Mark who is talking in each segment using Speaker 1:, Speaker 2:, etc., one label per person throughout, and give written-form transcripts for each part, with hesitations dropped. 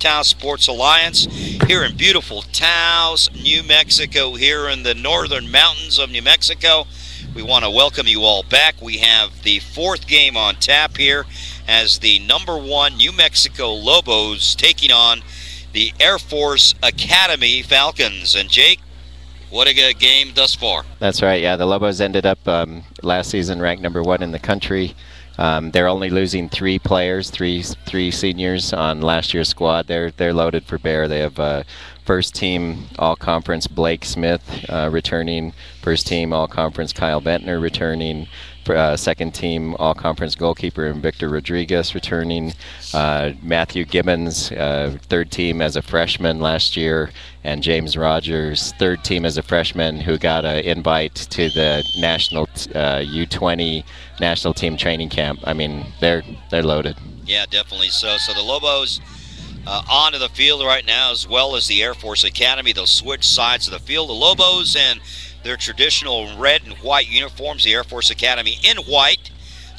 Speaker 1: Taos Sports Alliance here in beautiful Taos, New Mexico, here in the northern mountains of New Mexico. We want to welcome you all back. We have the fourth game on tap here as the #1 New Mexico Lobos taking on the Air Force Academy Falcons. And Jake, what a good game thus far.
Speaker 2: That's right, yeah. The Lobos ended up last season ranked #1 in the country. They're only losing 3 players, three seniors on last year's squad. They're loaded for bear. They have first team all-conference Blake Smith returning, first team all-conference Kyle Bentner returning, second team all-conference goalkeeper Victor Rodriguez returning, Matthew Gibbons, third team as a freshman last year, and James Rogers, third team as a freshman, who got an invite to the national U20 national team training camp. I mean, they're loaded. Yeah, definitely so. So the Lobos onto the field right now, as well as the Air Force Academy. They'll switch sides of the field. The Lobos and their traditional red and white uniforms, the Air Force Academy in white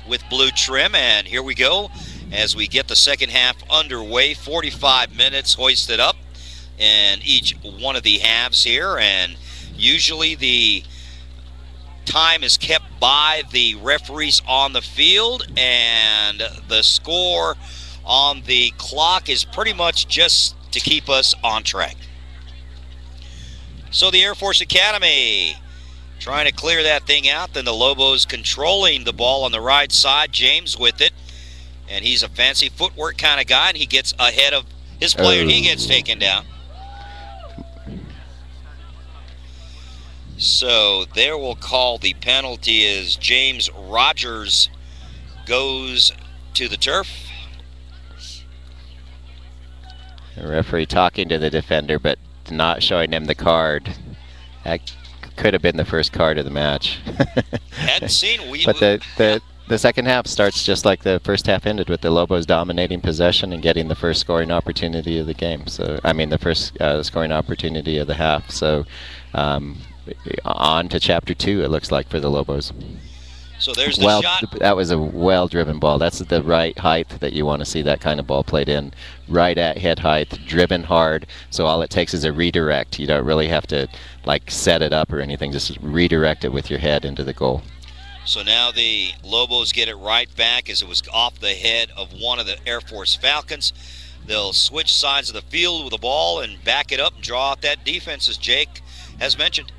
Speaker 2: with blue trim. And here we go as we get the second half underway. 45 minutes hoisted up in each one of the halves here, and usually the time is kept by the referees on the field, and the score on the clock is pretty much just to keep us on track. So the Air Force Academy trying to clear that thing out, then the Lobos controlling the ball on the right side. James with it, and he's a fancy footwork kind of guy, and he gets ahead of his player, and he gets taken down. So there we'll call the penalty as James Rogers goes to the turf. The referee talking to the defender but not showing him the card. That could have been the first card of the match. Hadn't seen. But the second half starts just like the first half ended, with the Lobos dominating possession and getting the first scoring opportunity of the game. So I mean the first scoring opportunity of the half. So on to chapter 2, it looks like, for the Lobos. So there's the shot. That was a well-driven ball. That's the right height that you want to see that kind of ball played in. Right at head height, driven hard. So all it takes is a redirect. You don't really have to like set it up or anything. Just redirect it with your head into the goal. So now the Lobos get it right back as it was off the head of one of the Air Force Falcons. They'll switch sides of the field with the ball and back it up and draw out that defense, as Jake has mentioned.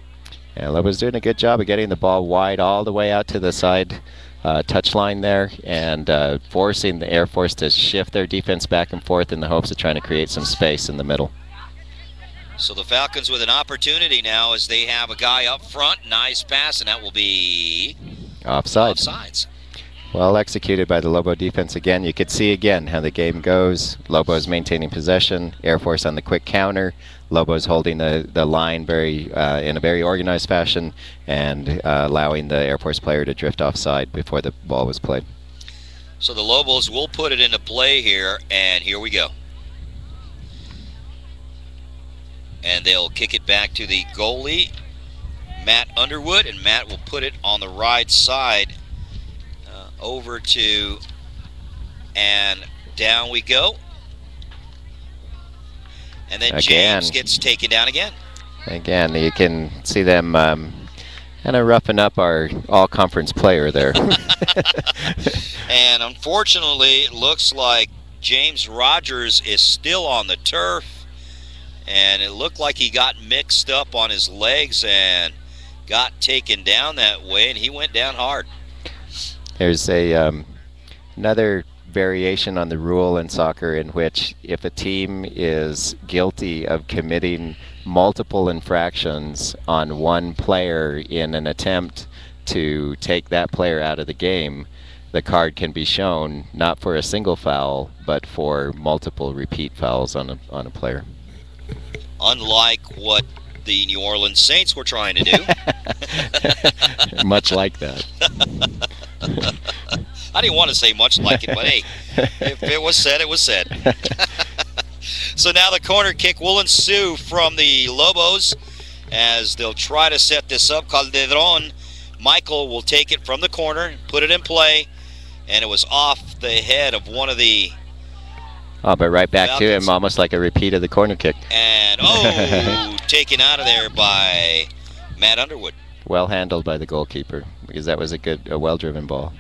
Speaker 2: Yeah, Lobos doing a good job of getting the ball wide all the way out to the side touchline there, and forcing the Air Force to shift their defense back and forth in the hopes of trying to create some space in the middle. So the Falcons with an opportunity now as they have a guy up front. Nice pass, and that will be offside. Offsides. Well executed by the Lobo defense again. You could see again how the game goes. Lobos maintaining possession, Air Force on the quick counter, Lobos holding the line in a very organized fashion, and allowing the Air Force player to drift offside before the ball was played. So the Lobos will put it into play here, and here we go. And they'll kick it back to the goalie, Matt Underwood, and Matt will put it on the right side over to, and down we go. And then James gets taken down again. Again, you can see them kind of roughing up our all-conference player there. And unfortunately, it looks like James Rogers is still on the turf, and it looked like he got mixed up on his legs and got taken down that way, and he went down hard. There's another variation on the rule in soccer in which if a team is guilty of committing multiple infractions on one player in an attempt to take that player out of the game, the card can be shown not for a single foul but for multiple repeat fouls on a player. Unlike what the New Orleans Saints were trying to do. Much like that. I didn't want to say much like it, but hey, if it was said, it was said. So now the corner kick will ensue from the Lobos as they'll try to set this up. Calderon, Michael will take it from the corner, put it in play, and it was off the head of one of the Oh, but right back
Speaker 1: Falcons.
Speaker 2: To him, almost like a repeat of the corner kick.
Speaker 1: And, taken out of there by Matt Underwood.
Speaker 2: Well handled by the goalkeeper, because that was a well-driven ball.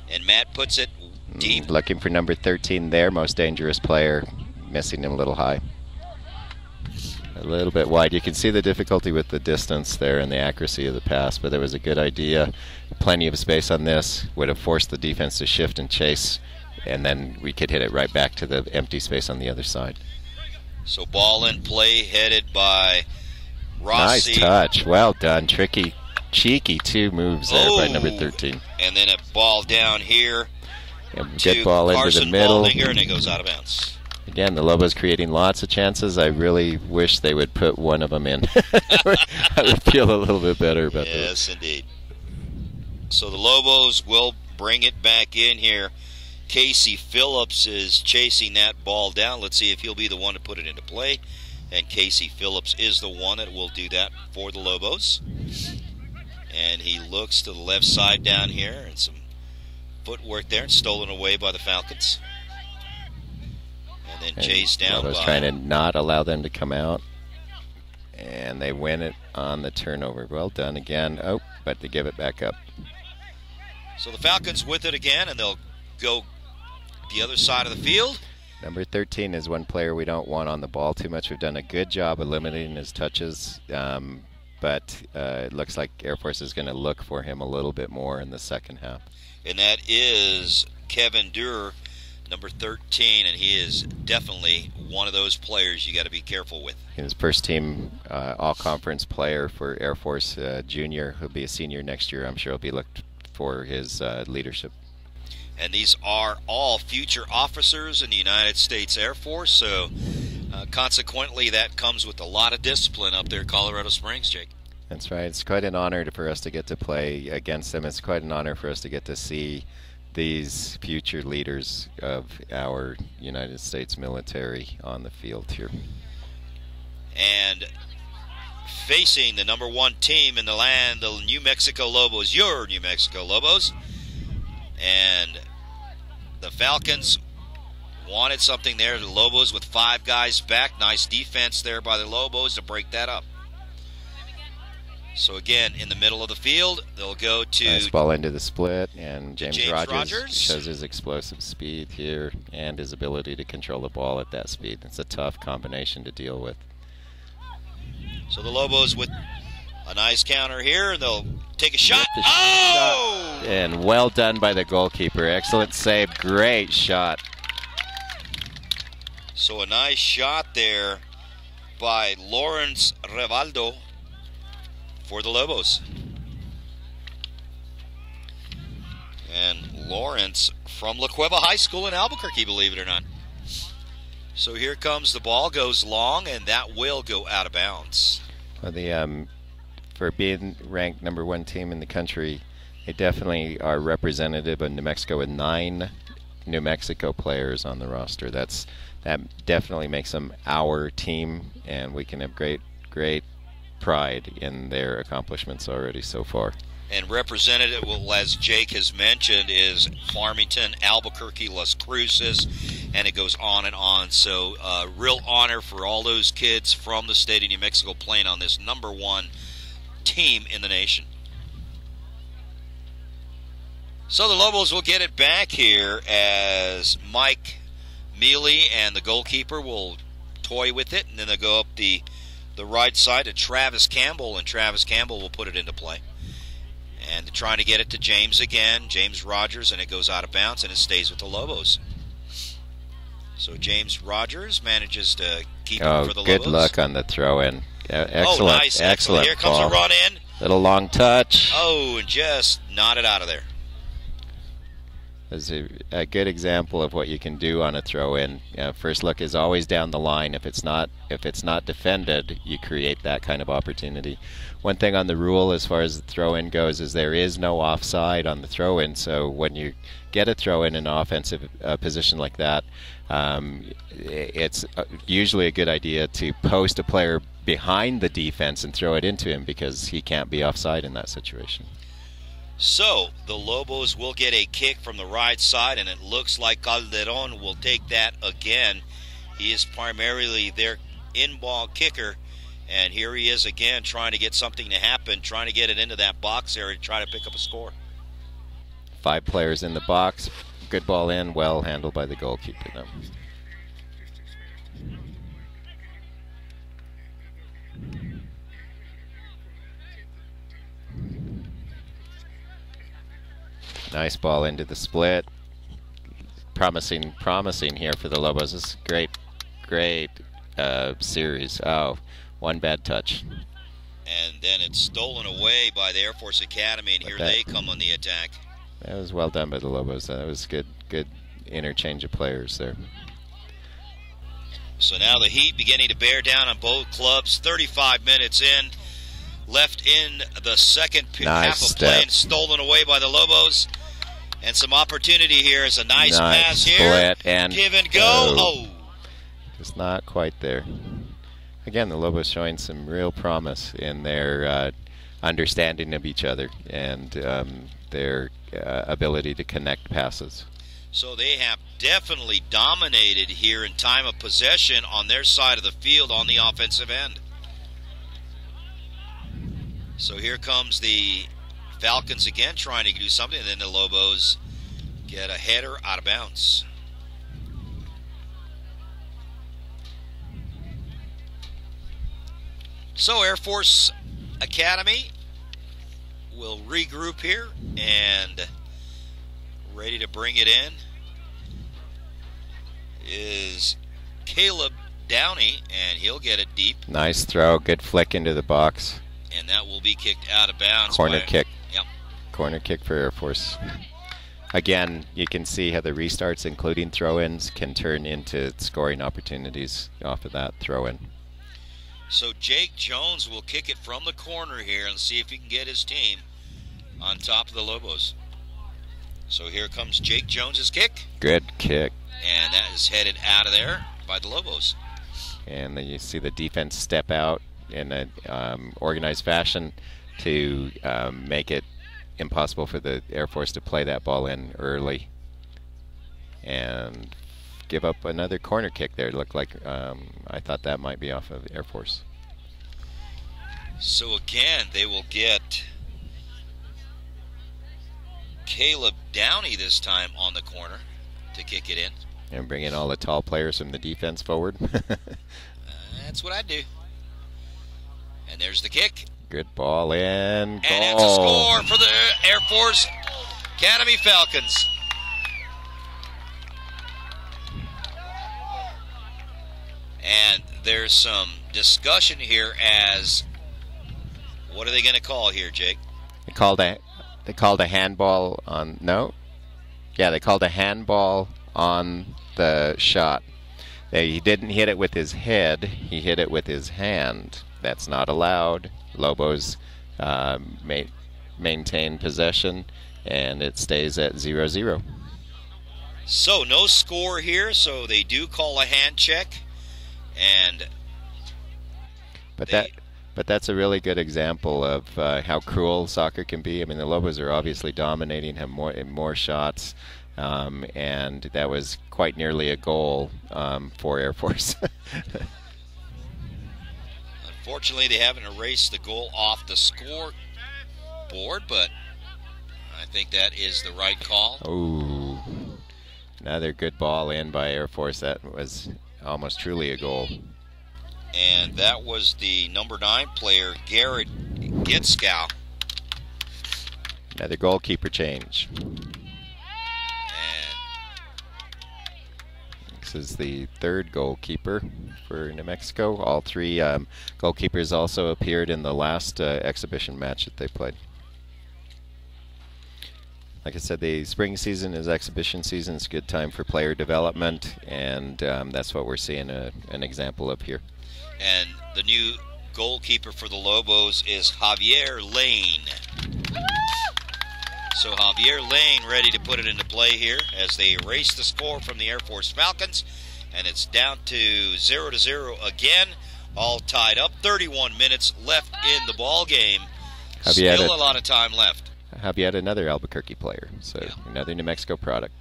Speaker 1: And Matt puts it deep.
Speaker 2: Looking for number 13 there, most dangerous player. Missing him a little high. A little bit wide. You can see the difficulty with the distance there and the accuracy of the pass, but there was a good idea. Plenty of space on this. Would have forced the defense to shift and chase, and then we could hit it right back to the empty space on the other side.
Speaker 1: So ball in play headed by Rossi.
Speaker 2: Nice touch. Well done. Tricky, cheeky 2 moves there by number 13.
Speaker 1: And then a ball down here.
Speaker 2: Good ball
Speaker 1: Carson
Speaker 2: into the middle.
Speaker 1: Baldinger, and it goes out of bounds.
Speaker 2: Again, the Lobos creating lots of chances. I really wish they would put one of them in. I would feel a little bit better about that.
Speaker 1: Yes, indeed. So the Lobos will bring it back in here. Casey Phillips is chasing that ball down. Let's see if he'll be the one to put it into play. And Casey Phillips is the one that will do that for the Lobos. And he looks to the left side down here, and some footwork there, and stolen away by the Falcons. And then chased down
Speaker 2: by... trying to not allow them to come out. And they win it on the turnover. Well done again. Oh, but they give it back up.
Speaker 1: So the Falcons with it again, and they'll go the other side of the field.
Speaker 2: Number 13 is one player we don't want on the ball too much. We've done a good job of limiting his touches, but it looks like Air Force is going to look for him a little bit more in the second half.
Speaker 1: And that is Kevin Durer, number 13, and he is definitely one of those players you got to be careful with.
Speaker 2: His first team all-conference player for Air Force Junior. He'll be a senior next year. I'm sure he'll be looked for his leadership.
Speaker 1: And these are all future officers in the United States Air Force, so consequently that comes with a lot of discipline up there in Colorado Springs, Jake.
Speaker 2: That's right. It's quite an honor for us to get to play against them. It's quite an honor for us to get to see these future leaders of our United States military on the field here.
Speaker 1: And facing the number 1 team in the land, the New Mexico Lobos, your New Mexico Lobos. And the Falcons wanted something there. The Lobos with 5 guys back. Nice defense there by the Lobos to break that up. So again, in the middle of the field, they'll go to...
Speaker 2: Nice ball into the split, and James Rogers shows his explosive speed here and his ability to control the ball at that speed. It's a tough combination to deal with.
Speaker 1: So the Lobos with a nice counter here, and they'll take a shot. Oh!
Speaker 2: And well done by the goalkeeper. Excellent save. Great shot.
Speaker 1: So a nice shot there by Lawrence Rivaldo for the Lobos. And Lawrence from La Cueva High School in Albuquerque, believe it or not. So here comes the ball, goes long, and that will go out of bounds.
Speaker 2: Well, for being ranked number 1 team in the country, they definitely are representative of New Mexico with 9 New Mexico players on the roster. That definitely makes them our team, and we can have great pride in their accomplishments already so far.
Speaker 1: And representative, well, as Jake has mentioned, is Farmington, Albuquerque, Las Cruces, and it goes on and on. So real honor for all those kids from the state of New Mexico playing on this number 1 team in the nation. So the Lobos will get it back here as Mike Mealy and the goalkeeper will toy with it, and then they'll go up the right side to Travis Campbell, and Travis Campbell will put it into play. And they're trying to get it to James again, James Rogers, and it goes out of bounds, and it stays with the Lobos. So James Rogers manages to keep it for the Lobos.
Speaker 2: Good luck on the throw-in. Excellent.
Speaker 1: Oh, nice. Excellent. Here comes a run in.
Speaker 2: Little long touch.
Speaker 1: Oh, and just nodded out of there.
Speaker 2: Is a good example of what you can do on a throw-in. First look is always down the line. If it's not defended, you create that kind of opportunity. One thing on the rule as far as the throw-in goes is there is no offside on the throw-in. So when you get a throw-in in an offensive position like that, it's usually a good idea to post a player behind the defense and throw it into him because he can't be offside in that situation.
Speaker 1: So the Lobos will get a kick from the right side, and it looks like Calderon will take that again. He is primarily their in-ball kicker, and here he is again trying to get something to happen, trying to get it into that box area to try to pick up a score.
Speaker 2: 5 players in the box. Good ball in, well handled by the goalkeeper though. Nice ball into the split. Promising here for the Lobos. This is great series. Oh, one bad touch.
Speaker 1: And then it's stolen away by the Air Force Academy, and here they come on the attack.
Speaker 2: That was well done by the Lobos. That was good interchange of players there.
Speaker 1: So now the heat beginning to bear down on both clubs. 35 minutes in. Left in the second half of play, and stolen away by the Lobos. And some opportunity here is a nice pass here.
Speaker 2: And
Speaker 1: give and go.
Speaker 2: Just not quite there. Again, the Lobos showing some real promise in their understanding of each other and their ability to connect passes.
Speaker 1: So they have definitely dominated here in time of possession on their side of the field on the offensive end. So here comes the Falcons again trying to do something, and then the Lobos get a header out of bounds. So Air Force Academy will regroup here and ready to bring it in is Caleb Downey, and he'll get it deep.
Speaker 2: Nice throw, good flick into the box.
Speaker 1: And that will be kicked out of bounds.
Speaker 2: Corner kick.
Speaker 1: Yep.
Speaker 2: Corner kick for Air Force. Again, you can see how the restarts, including throw-ins, can turn into scoring opportunities off of that throw-in.
Speaker 1: So Jake Jones will kick it from the corner here and see if he can get his team on top of the Lobos. So here comes Jake Jones's kick.
Speaker 2: Good kick.
Speaker 1: And that is headed out of there by the Lobos.
Speaker 2: And then you see the defense step out in an organized fashion to make it impossible for the Air Force to play that ball in early and give up another corner kick there. It looked like I thought that might be off of Air Force.
Speaker 1: So again, they will get Caleb Downey this time on the corner to kick it in.
Speaker 2: And bring in all the tall players from the defense forward.
Speaker 1: That's what I do. And there's the kick.
Speaker 2: Good ball in. Goal.
Speaker 1: And that's a score for the Air Force Academy Falcons. And there's some discussion here as what are they going to call here, Jake?
Speaker 2: They called a handball on they called a handball on the shot. He didn't hit it with his head, he hit it with his hand. That's not allowed. Lobos maintain possession, and it stays at 0-0.
Speaker 1: So no score here, so they do call a hand check.
Speaker 2: But that's a really good example of how cruel soccer can be. I mean, the Lobos are obviously dominating, have more shots, and that was quite nearly a goal for Air Force.
Speaker 1: Unfortunately, they haven't erased the goal off the scoreboard, but I think that is the right call.
Speaker 2: Oh, another good ball in by Air Force. That was almost truly a goal.
Speaker 1: And that was the number 9 player, Garrett Gitskow.
Speaker 2: Another goalkeeper change. This is the 3rd goalkeeper for New Mexico. All 3 goalkeepers also appeared in the last exhibition match that they played. Like I said, the spring season is exhibition season. It's a good time for player development, and that's what we're seeing an example of here.
Speaker 1: And the new goalkeeper for the Lobos is Javier Lane. So Javier Lane ready to put it into play here as they erase the score from the Air Force Falcons. And it's down to 0-0 again. All tied up. 31 minutes left in the ball game. Still a lot of time left.
Speaker 2: have yet another Albuquerque player. So another New Mexico product.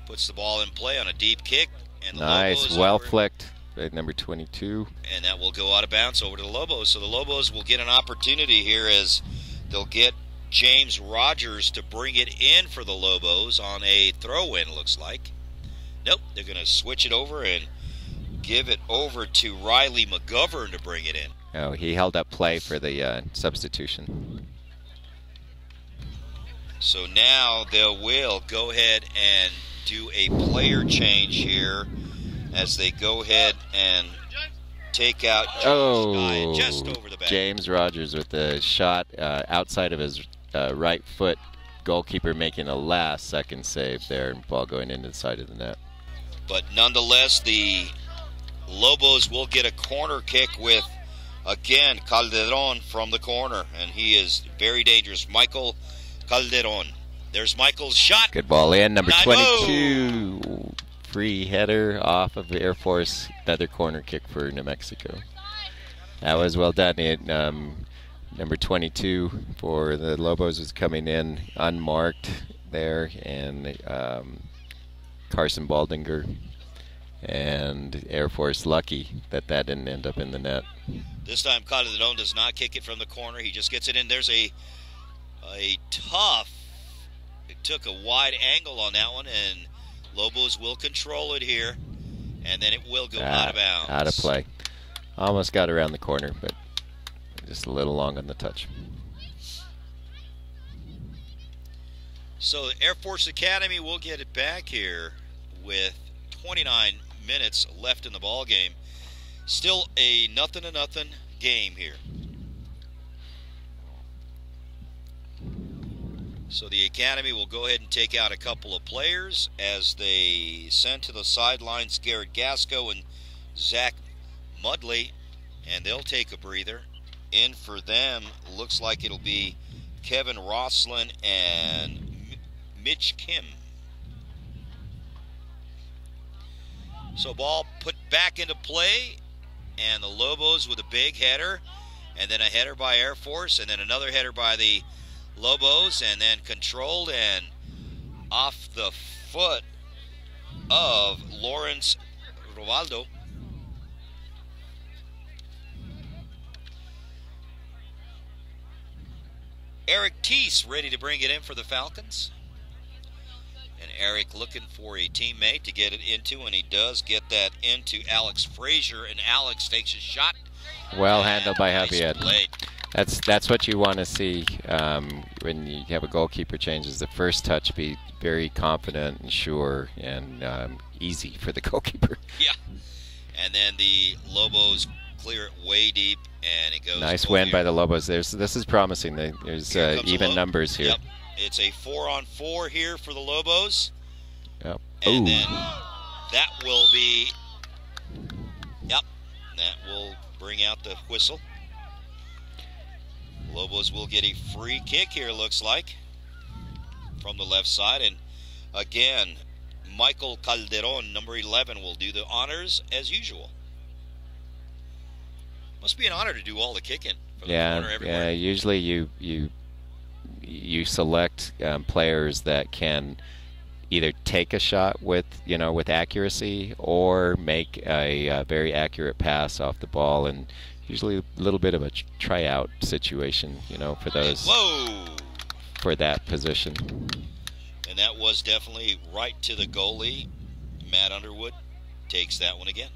Speaker 1: Puts the ball in play on a deep kick. And the
Speaker 2: nice,
Speaker 1: Lobos
Speaker 2: well flicked at number 22.
Speaker 1: And that will go out of bounds over to the Lobos. So the Lobos will get an opportunity here as they'll get James Rogers to bring it in for the Lobos on a throw-in, looks like. Nope, they're going to switch it over and give it over to Riley McGovern to bring it in.
Speaker 2: Oh, he held up play for the substitution.
Speaker 1: So now they will go ahead and do a player change here as they go ahead and take out just over the back.
Speaker 2: James Rogers with the shot outside of his right foot. Goalkeeper making a last-second save there, and ball going into the side of the net.
Speaker 1: But nonetheless, the Lobos will get a corner kick with, again, Calderon from the corner, and he is very dangerous. Michael Calderon. There's Michael's shot.
Speaker 2: Good ball in, number 22. Free header off of the Air Force. Another corner kick for New Mexico. That was well done. Number 22 for the Lobos was coming in unmarked there, and Carson Baldinger. And Air Force lucky that didn't end up in the net.
Speaker 1: This time Calderon does not kick it from the corner. He just gets it in. There's a tough, it took a wide angle on that one, and Lobos will control it here, and then it will go out of bounds.
Speaker 2: Out of play. Almost got around the corner, but just a little long on the touch.
Speaker 1: So the Air Force Academy will get it back here with 29 minutes left in the ball game. Still a 0-0 game here. So the Academy will go ahead and take out a couple of players as they send to the sidelines Garrett Gasco and Zach Mudley, and they'll take a breather. In for them, looks like it'll be Kevin Roslin and Mitch Kim. So ball put back into play, and the Lobos with a big header, and then a header by Air Force, and then another header by the Lobos, and then controlled and off the foot of Lawrence Rovaldo. Eric Teese ready to bring it in for the Falcons. And Eric looking for a teammate to get it into, and he does get that into Alex Frazier, and Alex takes a shot.
Speaker 2: Well handled by Javier.
Speaker 1: Nice.
Speaker 2: That's what you want to see when you have a goalkeeper change, is the first touch be very confident and sure and easy for the goalkeeper.
Speaker 1: Yeah. And then the Lobos clear it way deep, and it goes.
Speaker 2: Nice win by the Lobos. This is promising. There's even numbers here.
Speaker 1: Yep. It's a 4-on-4 here for the Lobos.
Speaker 2: Yep.
Speaker 1: And then that will be. Yep. That will bring out the whistle. Lobos will get a free kick here, looks like, from the left side. And again, Michael Calderon, number 11, will do the honors as usual. Must be an honor to do all the kicking from the corner everywhere.
Speaker 2: Yeah, usually you select players that can either take a shot with accuracy or make a very accurate pass off the ball, and usually a little bit of a tryout situation, for those for that position.
Speaker 1: And that was definitely right to the goalie. Matt Underwood takes that one again.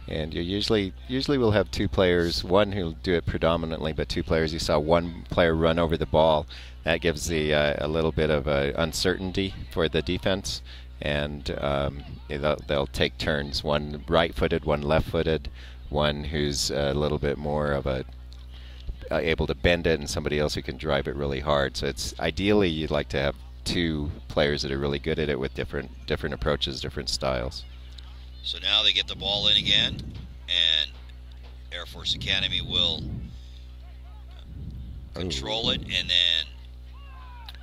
Speaker 2: And you usually will have two players, one who'll do it predominantly, but two players. You saw one player run over the ball. That gives a little bit of uncertainty for the defense, and they'll take turns. One right-footed, one left-footed, one who's a little bit more of able to bend it, and somebody else who can drive it really hard. So it's ideally you'd like to have two players that are really good at it with different approaches, different styles.
Speaker 1: So now they get the ball in again, and Air Force Academy will control it, and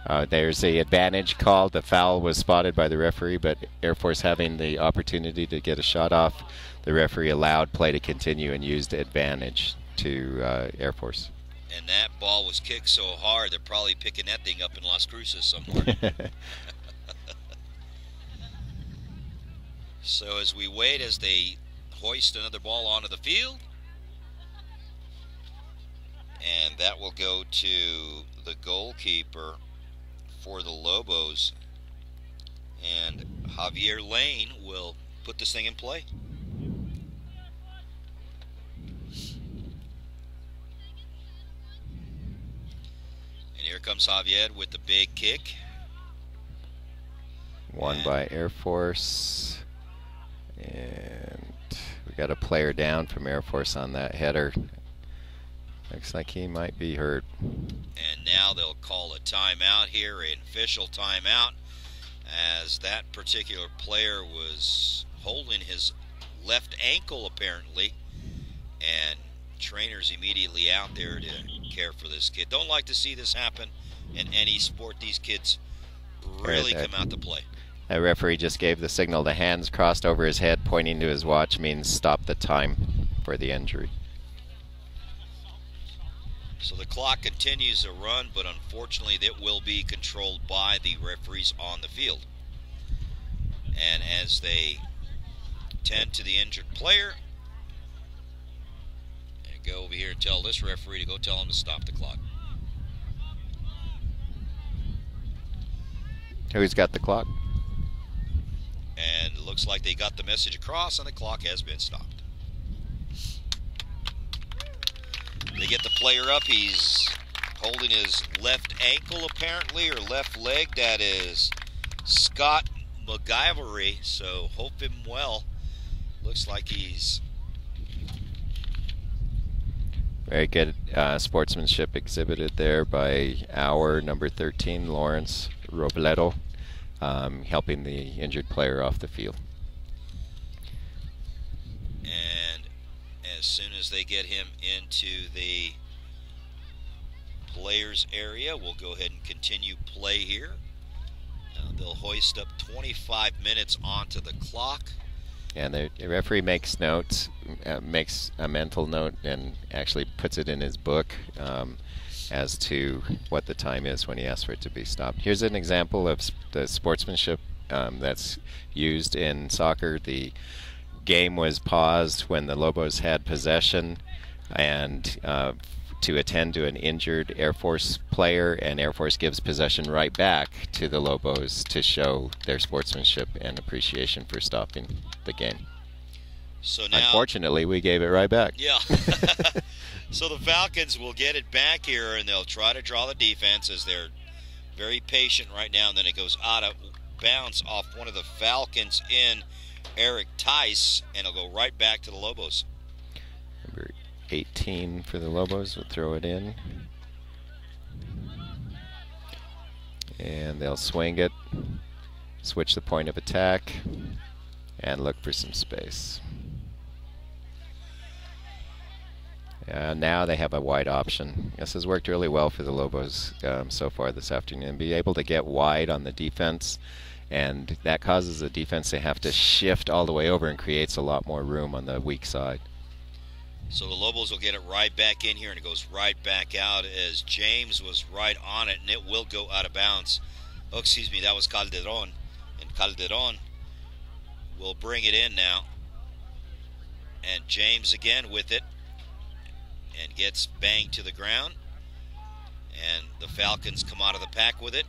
Speaker 1: then
Speaker 2: there's the advantage called. The foul was spotted by the referee, but Air Force having the opportunity to get a shot off, the referee allowed play to continue and used advantage to Air Force.
Speaker 1: And that ball was kicked so hard, they're probably picking that thing up in Las Cruces somewhere. So as we wait, as they hoist another ball onto the field, and that will go to the goalkeeper for the Lobos, and Javier Lane will put this thing in play. And here comes Javier with the big kick.
Speaker 2: Won by Air Force. And we got a player down from Air Force on that header. Looks like he might be hurt.
Speaker 1: And now they'll call a timeout here, an official timeout, as that particular player was holding his left ankle apparently, and trainers immediately out there to care for this kid. Don't like to see this happen in any sport. These kids really come out to play.
Speaker 2: That referee just gave the signal. The hands crossed over his head, pointing to his watch, means stop the time for the injury.
Speaker 1: So the clock continues to run, but unfortunately it will be controlled by the referees on the field. And as they tend to the injured player, and go over here and tell this referee to go tell him to stop the clock.
Speaker 2: Who's got the clock?
Speaker 1: And it looks like they got the message across, and the clock has been stopped. They get the player up. He's holding his left ankle, apparently, or left leg. That is Scott McGivery, so hope him well. Looks like he's...
Speaker 2: Very good sportsmanship exhibited there by our number 13, Lawrence Robledo. Helping the injured player off the field.
Speaker 1: And as soon as they get him into the players area, we'll go ahead and continue play here. They'll hoist up 25 minutes onto the clock.
Speaker 2: And the referee makes notes, makes a mental note, and actually puts it in his book as to what the time is when he asks for it to be stopped. Here's an example of the sportsmanship that's used in soccer. The game was paused when the Lobos had possession, and to attend to an injured Air Force player, and Air Force gives possession right back to the Lobos to show their sportsmanship and appreciation for stopping the game.
Speaker 1: So now,
Speaker 2: unfortunately, we gave it right back.
Speaker 1: Yeah. So the Falcons will get it back here, and they'll try to draw the defense as they're very patient right now. And then it goes out of bounds off one of the Falcons in Eric Tice, and it'll go right back to the Lobos.
Speaker 2: Number 18 for the Lobos will throw it in. And they'll swing it, switch the point of attack, and look for some space. Now they have a wide option. This has worked really well for the Lobos so far this afternoon. Be able to get wide on the defense, and that causes the defense to have to shift all the way over and creates a lot more room on the weak side.
Speaker 1: So the Lobos will get it right back in here, and it goes right back out as James was right on it, and it will go out of bounds. Oh, excuse me, that was Calderon. And Calderon will bring it in now. And James again with it, and gets banged to the ground. And the Falcons come out of the pack with it.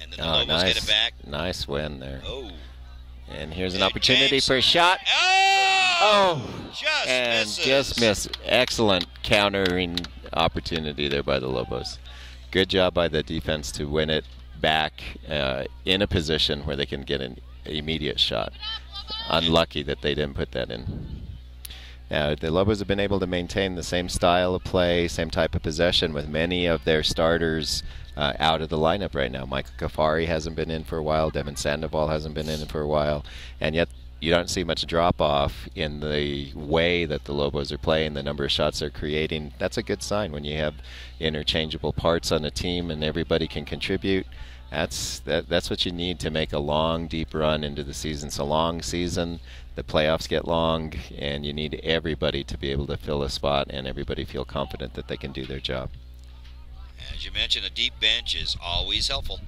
Speaker 1: And then the Lobos get it back.
Speaker 2: Nice win there.
Speaker 1: Oh.
Speaker 2: And here's an opportunity for a shot. Just missed. Excellent countering opportunity there by the Lobos. Good job by the defense to win it back in a position where they can get an immediate shot. Unlucky that they didn't put that in. Now, the Lobos have been able to maintain the same style of play, same type of possession with many of their starters out of the lineup right now. Michael Kafari hasn't been in for a while. Devin Sandoval hasn't been in for a while. And yet you don't see much drop-off in the way that the Lobos are playing, the number of shots they're creating. That's a good sign when you have interchangeable parts on a team and everybody can contribute. That's what you need to make a long, deep run into the season. It's a long season. The playoffs get long, and you need everybody to be able to fill a spot and everybody feel confident that they can do their job.
Speaker 1: As you mentioned, a deep bench is always helpful.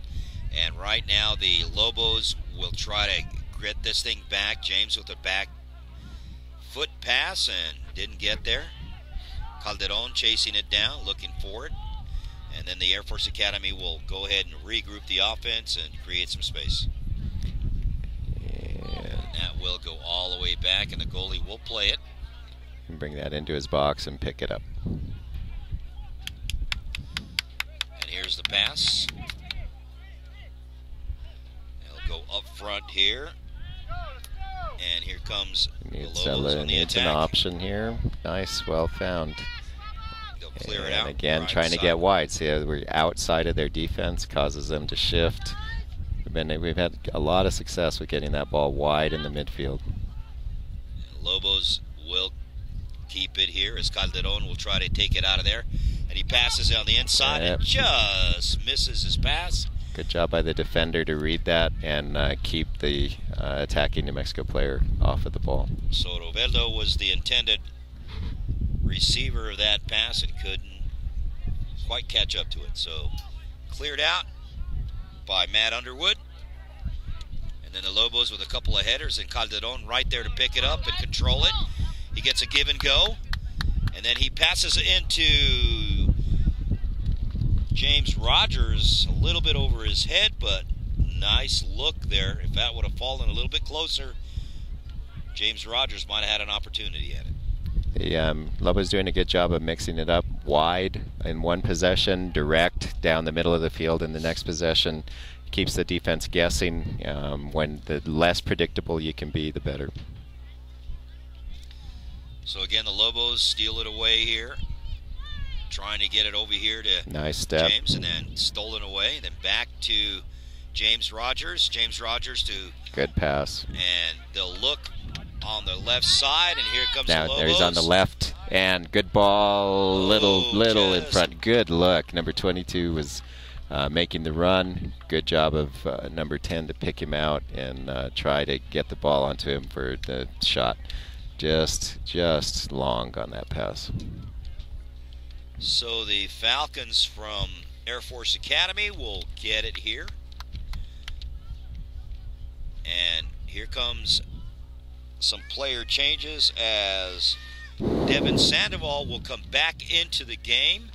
Speaker 1: And right now, the Lobos will try to grit this thing back. James with a back foot pass and didn't get there. Calderon chasing it down, looking for it. And then the Air Force Academy will go ahead and regroup the offense and create some space. And that will go all the way back, and the goalie will play it.
Speaker 2: And bring that into his box and pick it up.
Speaker 1: And here's the pass. They'll go up front here. And here comes the Lobos on the attack.
Speaker 2: An option here. Nice, well found.
Speaker 1: They'll clear it out.
Speaker 2: Again, trying to get wide. See, we're outside of their defense, causes them to shift. We've had a lot of success with getting that ball wide in the midfield.
Speaker 1: And Lobos will keep it here as Calderon will try to take it out of there. And he passes it on the inside and just misses his pass.
Speaker 2: Good job by the defender to read that and keep the attacking New Mexico player off of the ball.
Speaker 1: So Roveldo was the intended receiver of that pass and couldn't quite catch up to it. So cleared out by Matt Underwood. And then the Lobos with a couple of headers and Calderon right there to pick it up and control it. He gets a give and go. And then he passes it into James Rogers, a little bit over his head, but nice look there. If that would have fallen a little bit closer, James Rogers might have had an opportunity at it.
Speaker 2: The Lobos doing a good job of mixing it up wide in one possession, direct down the middle of the field in the next possession. Keeps the defense guessing. When the less predictable you can be, the better.
Speaker 1: So again, the Lobos steal it away here. Trying to get it over here to
Speaker 2: nice step.
Speaker 1: James, and then stolen away, and then back to James Rogers. James Rogers to
Speaker 2: good pass.
Speaker 1: And they'll look on the left side, and here comes the Lobos.
Speaker 2: There he's on the left, and good ball, little in front. Good look. Number 22 was making the run. Good job of number 10 to pick him out and try to get the ball onto him for the shot. Just long on that pass.
Speaker 1: So the Falcons from Air Force Academy will get it here. And here comes some player changes as Devin Sandoval will come back into the game.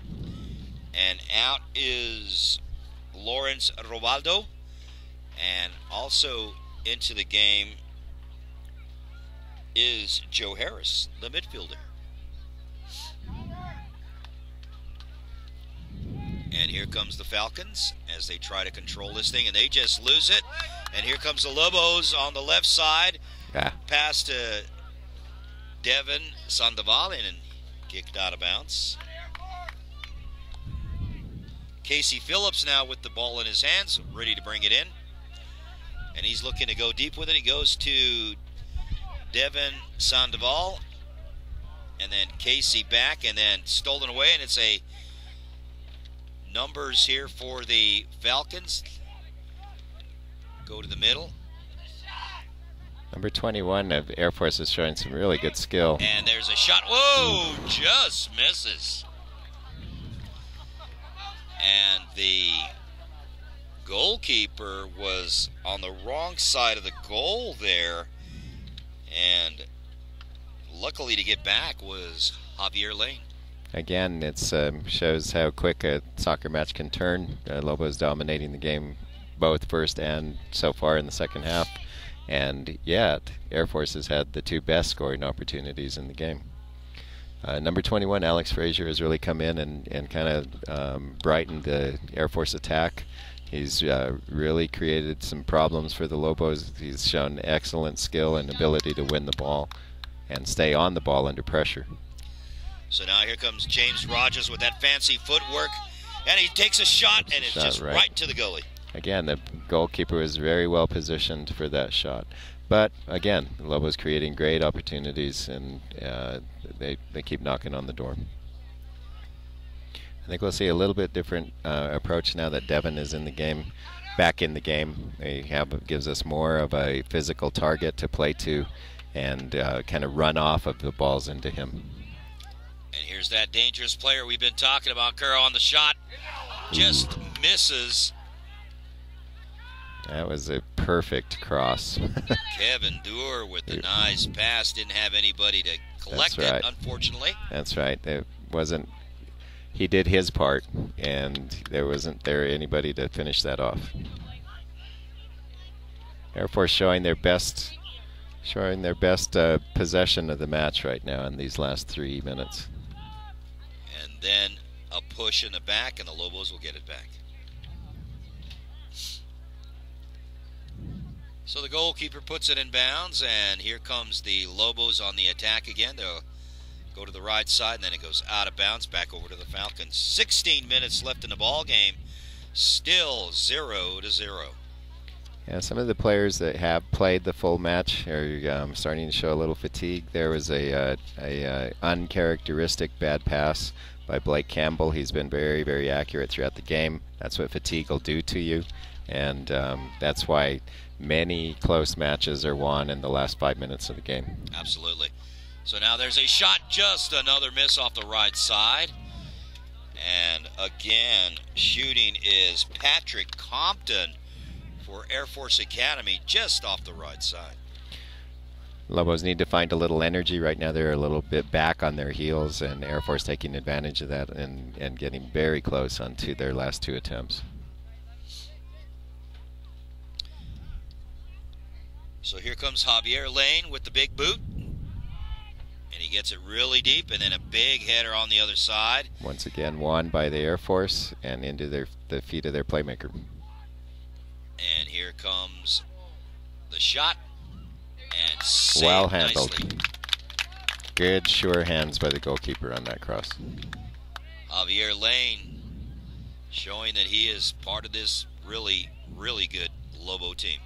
Speaker 1: And out is Lawrence Rovaldo. And also into the game is Joe Harris, the midfielder. And here comes the Falcons as they try to control this thing, and they just lose it. And here comes the Lobos on the left side. Pass to Devin Sandoval and kicked out of bounds. Casey Phillips now with the ball in his hands, ready to bring it in. And he's looking to go deep with it. He goes to Devin Sandoval. And then Casey back, and then stolen away, and it's a numbers here for the Falcons. Go to the middle.
Speaker 2: Number 21 of Air Force is showing some really good skill.
Speaker 1: And there's a shot. Whoa! Just misses. And the goalkeeper was on the wrong side of the goal there. And luckily to get back was Javier Lane.
Speaker 2: Again, it shows how quick a soccer match can turn. Lobos dominating the game both first and so far in the second half. And yet, Air Force has had the two best scoring opportunities in the game. Number 21, Alex Frazier, has really come in and kind of brightened the Air Force attack. He's really created some problems for the Lobos. He's shown excellent skill and ability to win the ball and stay on the ball under pressure.
Speaker 1: So now here comes James Rogers with that fancy footwork, and he takes a shot, and it's just right to the goalie.
Speaker 2: Again, the goalkeeper was very well positioned for that shot. But again, the Lobos creating great opportunities, and they keep knocking on the door. I think we'll see a little bit different approach now that Devin is in the game. back in the game. Gives us more of a physical target to play to, and kind of run off of the balls into him.
Speaker 1: And here's that dangerous player we've been talking about, Curl, on the shot. Just misses.
Speaker 2: That was a perfect cross.
Speaker 1: Kevin Dewar with the nice pass. Didn't have anybody to collect it, unfortunately.
Speaker 2: That's right. There wasn't. He did his part, and there wasn't anybody to finish that off. Air Force showing their best possession of the match right now in these last 3 minutes.
Speaker 1: And then a push in the back, and the Lobos will get it back. So the goalkeeper puts it in bounds, and here comes the Lobos on the attack again. They'll go to the right side, and then it goes out of bounds, back over to the Falcons. 16 minutes left in the ball game, still 0-0.
Speaker 2: Yeah, some of the players that have played the full match are starting to show a little fatigue. There was a uncharacteristic bad pass by Blake Campbell. He's been very, very accurate throughout the game. That's what fatigue will do to you, and that's why many close matches are won in the last 5 minutes of the game.
Speaker 1: Absolutely. So now there's a shot, just another miss off the right side. And again, shooting is Patrick Compton for Air Force Academy, just off the right side.
Speaker 2: Lobos need to find a little energy right now. They're a little bit back on their heels, and Air Force taking advantage of that and getting very close onto their last 2 attempts.
Speaker 1: So here comes Javier Lane with the big boot. And he gets it really deep, and then a big header on the other side.
Speaker 2: Once again, won by the Air Force and into the feet of their playmaker.
Speaker 1: And here comes the shot. And saved
Speaker 2: well handled.
Speaker 1: Nicely.
Speaker 2: Good, sure hands by the goalkeeper on that cross.
Speaker 1: Javier Lane showing that he is part of this really, really good Lobo team.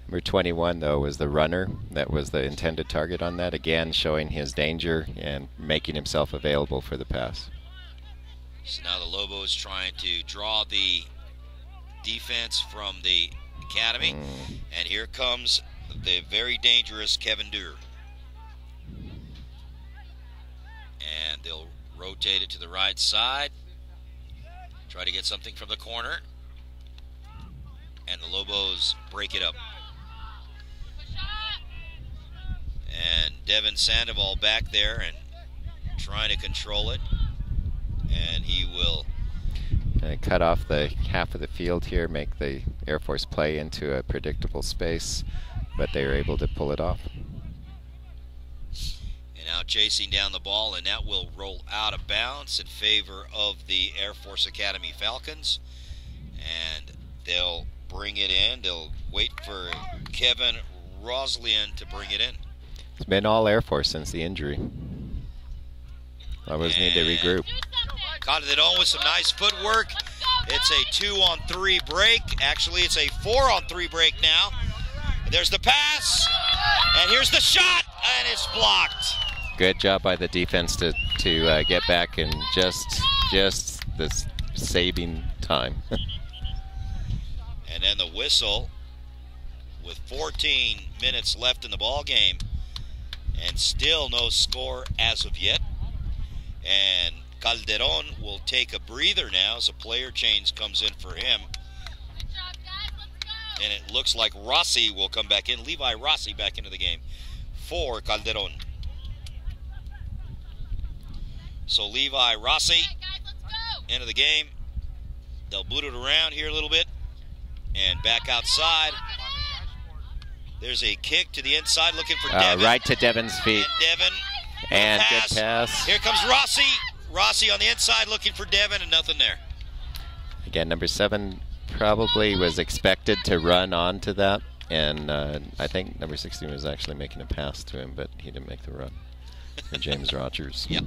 Speaker 2: Number 21, though, was the runner. That was the intended target on that. Again, showing his danger and making himself available for the pass.
Speaker 1: So now the Lobos trying to draw the defense from the academy. And here comes the very dangerous Kevin Dewar. And they'll rotate it to the right side. Try to get something from the corner. And the Lobos break it up. And Devin Sandoval back there and trying to control it. And he will
Speaker 2: cut off the half of the field here, make the Air Force play into a predictable space, but they were able to pull it off.
Speaker 1: And now chasing down the ball, and that will roll out of bounds in favor of the Air Force Academy Falcons. And they'll bring it in. They'll wait for Kevin Roslian to bring it in.
Speaker 2: It's been all Air Force since the injury. Lobos need to regroup.
Speaker 1: Calderon with some nice footwork. It's a 2-on-3 break. Actually, it's a 4-on-3 break now. There's the pass, and here's the shot, and it's blocked.
Speaker 2: Good job by the defense to get back in just this saving time.
Speaker 1: And then the whistle with 14 minutes left in the ball game, and still no score as of yet. And Calderon will take a breather now as a player change comes in for him. And it looks like Rossi will come back in. Levi Rossi back into the game for Calderon. So Levi Rossi into the game. They'll boot it around here a little bit. And back outside. There's a kick to the inside looking for Devin.
Speaker 2: Right to Devin's feet.
Speaker 1: And Devin.
Speaker 2: And good pass.
Speaker 1: Here comes Rossi. Rossi on the inside looking for Devin, and nothing there.
Speaker 2: Again, number 7 probably was expected to run onto that. And I think number 16 was actually making a pass to him, but he didn't make the run. For James Rogers.
Speaker 1: Yep.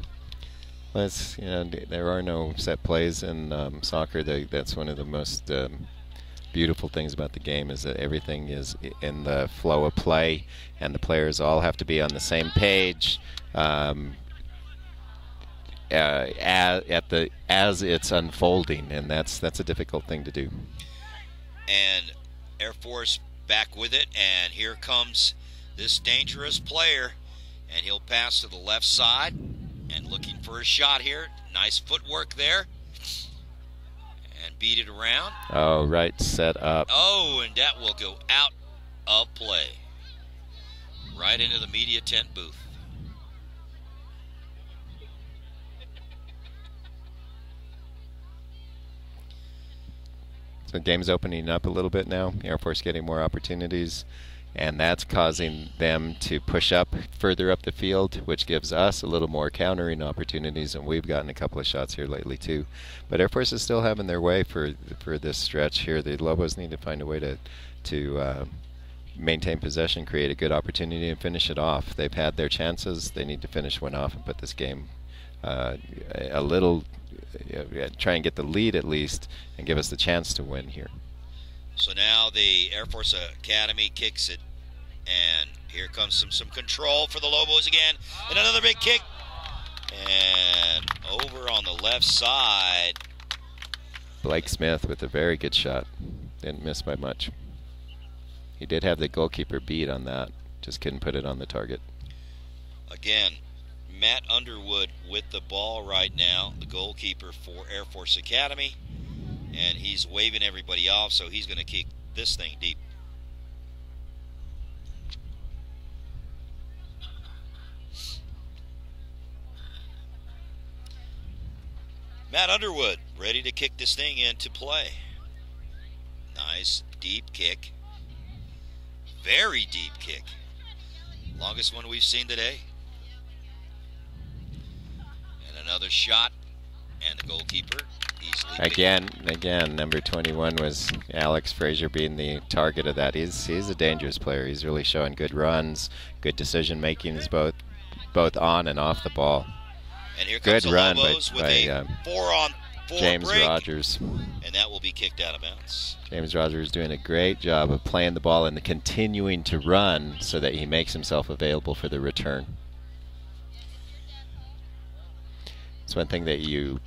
Speaker 2: Well, there are no set plays in soccer. That's one of the most beautiful things about the game, is that everything is in the flow of play, and the players all have to be on the same page as it's unfolding, and that's a difficult thing to do.
Speaker 1: And Air Force back with it, and here comes this dangerous player, and he'll pass to the left side and looking for a shot here. Nice footwork there, and beat it around.
Speaker 2: Oh, right, set up.
Speaker 1: Oh, and that will go out of play, right into the media tent booth.
Speaker 2: So the game's opening up a little bit now. Air Force getting more opportunities, and that's causing them to push up further up the field, which gives us a little more countering opportunities, and we've gotten a couple of shots here lately too. But Air Force is still having their way for this stretch here. The Lobos need to find a way to maintain possession, create a good opportunity, and finish it off. They've had their chances. They need to finish one off and put this game a little, try and get the lead at least and give us the chance to win here.
Speaker 1: So now the Air Force Academy kicks it, and here comes some control for the Lobos again, and another big kick, and over on the left side.
Speaker 2: Blake Smith with a very good shot. Didn't miss by much. He did have the goalkeeper beat on that, just couldn't put it on the target.
Speaker 1: Again, Matt Underwood with the ball right now, the goalkeeper for Air Force Academy, and he's waving everybody off, so he's going to kick this thing deep. Matt Underwood ready to kick this thing into play. Nice deep kick. Very deep kick. Longest one we've seen today. And another shot, and the goalkeeper easily
Speaker 2: again, number 21 was Alex Frazier being the target of that. He's a dangerous player. He's really showing good runs, good decision making. Is both on and off the ball.
Speaker 1: And here comes
Speaker 2: good
Speaker 1: the
Speaker 2: run
Speaker 1: Lobos with a 4-on-4
Speaker 2: James
Speaker 1: break,
Speaker 2: Rogers.
Speaker 1: and that will be kicked out of bounds.
Speaker 2: James Rogers doing a great job of playing the ball and continuing to run so that he makes himself available for the return. It's one thing that you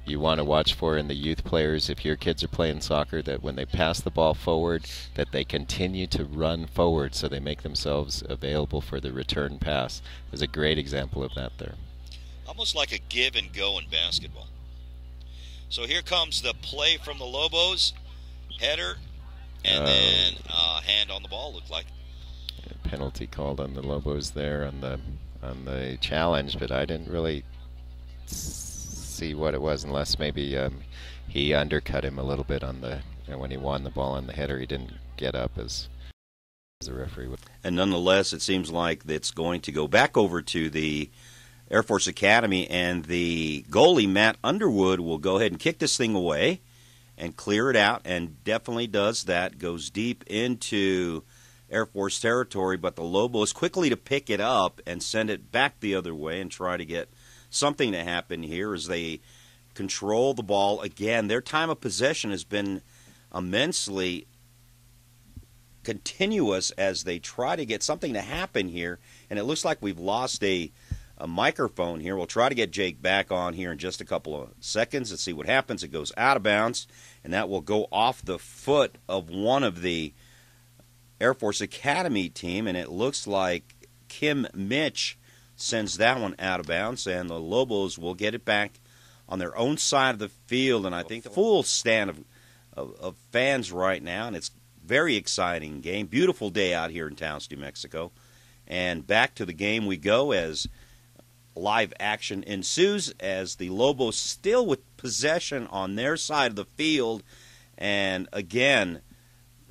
Speaker 2: want to watch for in the youth players if your kids are playing soccer, that when they pass the ball forward, that they continue to run forward so they make themselves available for the return pass. There's a great example of that there.
Speaker 1: Almost like a give and go in basketball. So here comes the play from the Lobos. Header, and then hand on the ball, looked like.
Speaker 2: A penalty called on the Lobos there on the challenge, but I didn't really see what it was, unless maybe he undercut him a little bit on the when he won the ball on the header. He didn't get up as a referee would.
Speaker 3: And nonetheless, it seems like it's going to go back over to the Air Force Academy, and the goalie, Matt Underwood, will go ahead and kick this thing away and clear it out, and definitely does that. Goes deep into Air Force territory, but the Lobos quickly to pick it up and send it back the other way and try to get something to happen here as they control the ball. Again, their time of possession has been immensely continuous as they try to get something to happen here, and it looks like we've lost a microphone here. We'll try to get Jake back on here in just a couple of seconds and see what happens. It goes out of bounds, and that will go off the foot of one of the Air Force Academy team, and it looks like Kim Mitch sends that one out of bounds, and the Lobos will get it back on their own side of the field, and I think the full stand of fans right now, and it's very exciting game. Beautiful day out here in Taos, New Mexico. And back to the game we go as live action ensues, as the Lobos still with possession on their side of the field, and again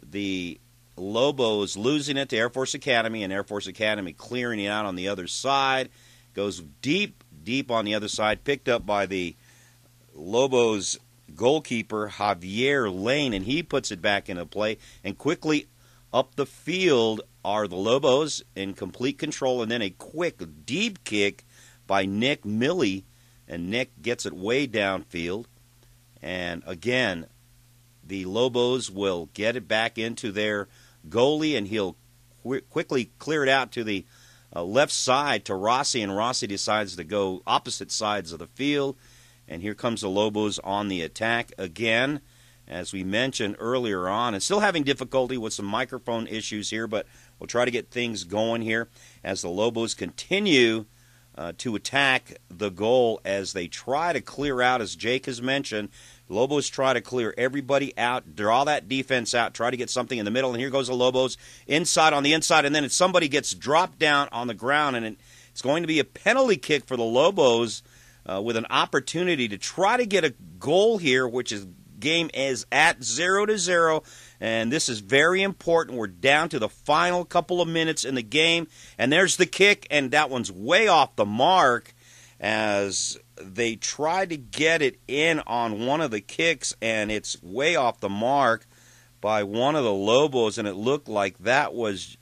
Speaker 3: the Lobos losing it to Air Force Academy, and Air Force Academy clearing it out on the other side. Goes deep on the other side, picked up by the Lobos goalkeeper Javier Lane, and he puts it back into play, and quickly up the field are the Lobos in complete control, and then a quick deep kick by Nick Milley, and Nick gets it way downfield. And again, the Lobos will get it back into their goalie, and he'll quickly clear it out to the left side to Rossi, and Rossi decides to go opposite sides of the field. And here comes the Lobos on the attack again as we mentioned earlier on, and still having difficulty with some microphone issues here, but we'll try to get things going here as the Lobos continue to attack the goal as they try to clear out, as Jake has mentioned. Lobos try to clear everybody out, draw that defense out, try to get something in the middle, and here goes the Lobos inside on the inside, and then somebody gets dropped down on the ground, and it's going to be a penalty kick for the Lobos with an opportunity to try to get a goal here, which is game is at 0-0, and this is very important. We're down to the final couple of minutes in the game, and there's the kick, and that one's way off the mark as they try to get it in on one of the kicks, and it's way off the mark by one of the Lobos, and it looked like that was,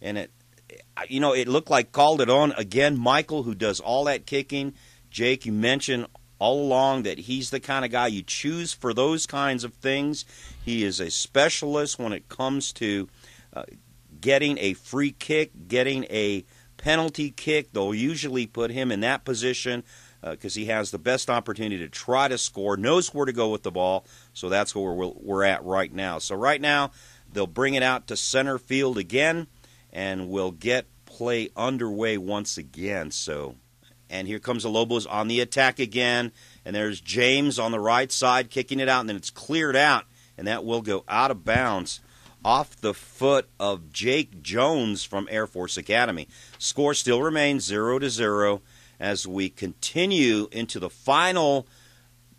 Speaker 3: and it looked like called it on again. Michael, who does all that kicking, Jake, you mentioned all along that he's the kind of guy you choose for those kinds of things. He is a specialist when it comes to getting a free kick, getting a penalty kick. They'll usually put him in that position because he has the best opportunity to try to score, knows where to go with the ball, so that's where we're at right now. So right now, they'll bring it out to center field again, and we'll get play underway once again. And here comes the Lobos on the attack again. And there's James on the right side kicking it out. And then it's cleared out. And that will go out of bounds off the foot of Jake Jones from Air Force Academy. Score still remains 0-0 as we continue into the final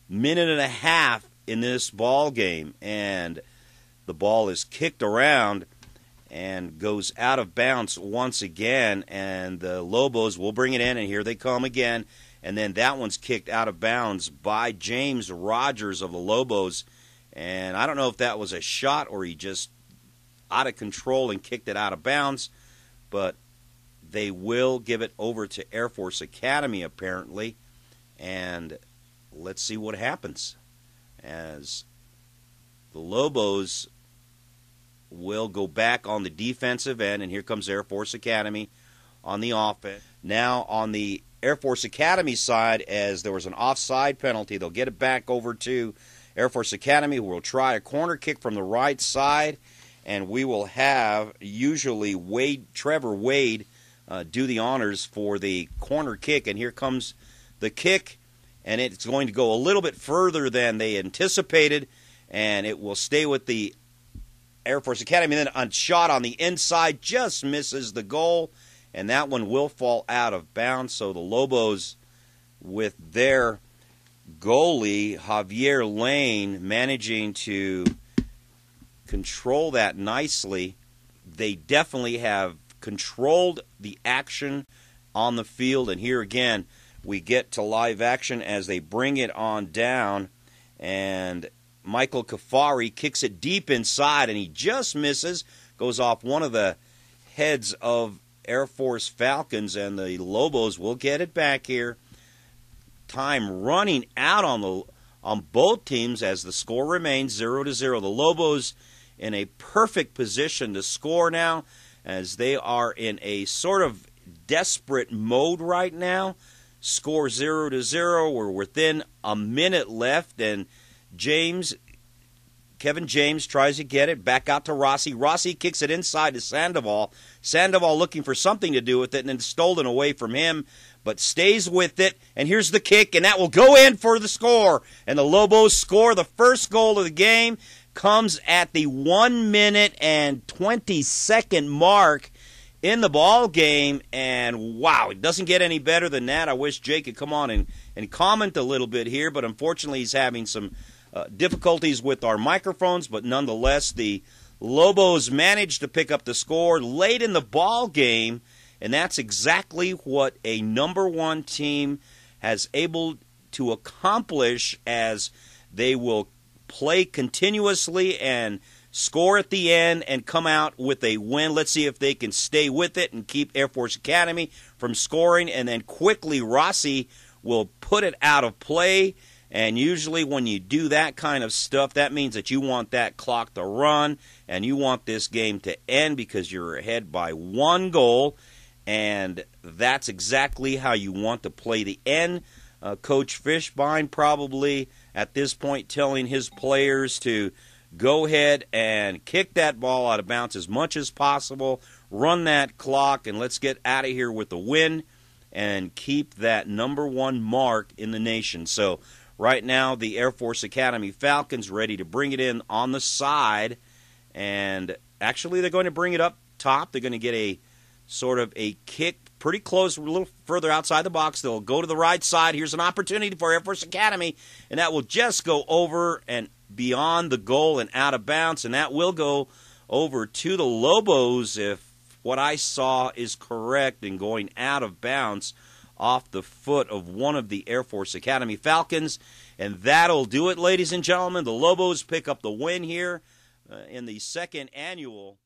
Speaker 3: minute and a half in this ball game. And the ball is kicked around and goes out of bounds once again, and the Lobos will bring it in, and here they come again, and then that one's kicked out of bounds by James Rogers of the Lobos, and I don't know if that was a shot or he just out of control and kicked it out of bounds, but they will give it over to Air Force Academy apparently, and let's see what happens as the Lobos will go back on the defensive end, and here comes Air Force Academy on the offense. Now on the Air Force Academy side, as there was an offside penalty, they'll get it back over to Air Force Academy, who will try a corner kick from the right side, and we will have usually Trevor Wade do the honors for the corner kick, and here comes the kick, and it's going to go a little bit further than they anticipated, and it will stay with the Air Force Academy. And then a shot on the inside just misses the goal, and that one will fall out of bounds. So the Lobos, with their goalie, Javier Lane, managing to control that nicely. They definitely have controlled the action on the field, and here again we get to live action as they bring it on down, and Michael Kafari kicks it deep inside, and he just misses, goes off one of the heads of Air Force Falcons, and the Lobos will get it back here. Time running out on both teams as the score remains 0-0. The Lobos in a perfect position to score now, as they are in a sort of desperate mode right now. Score 0-0. We're within a minute left, and Kevin James tries to get it back out to Rossi. Rossi kicks it inside to Sandoval. Sandoval looking for something to do with it, and then stolen away from him, but stays with it. And here's the kick, and that will go in for the score. And the Lobos score the first goal of the game. Comes at the 1 minute and 20-second mark in the ball game, and wow, it doesn't get any better than that. I wish Jake could come on and comment a little bit here, but unfortunately he's having some difficulties with our microphones, but nonetheless the Lobos managed to pick up the score late in the ball game, and that's exactly what a number one team has able to accomplish, as they will play continuously and score at the end and come out with a win. Let's see if they can stay with it and keep Air Force Academy from scoring, and then quickly Rossi will put it out of play. And usually when you do that kind of stuff, that means that you want that clock to run and you want this game to end because you're ahead by 1 goal, and that's exactly how you want to play the end. Coach Fishbein probably at this point telling his players to go ahead and kick that ball out of bounds as much as possible, run that clock, and let's get out of here with a win and keep that #1 mark in the nation. So right now the Air Force Academy Falcons ready to bring it in on the side, and actually they're going to bring it up top. They're going to get a sort of a kick pretty close, a little further outside the box. They'll go to the right side. Here's an opportunity for Air Force Academy, and that will just go over and beyond the goal and out of bounds, and that will go over to the Lobos if what I saw is correct, and going out of bounds off the foot of one of the Air Force Academy Falcons. And that'll do it, ladies and gentlemen. The Lobos pick up the win here in the second annual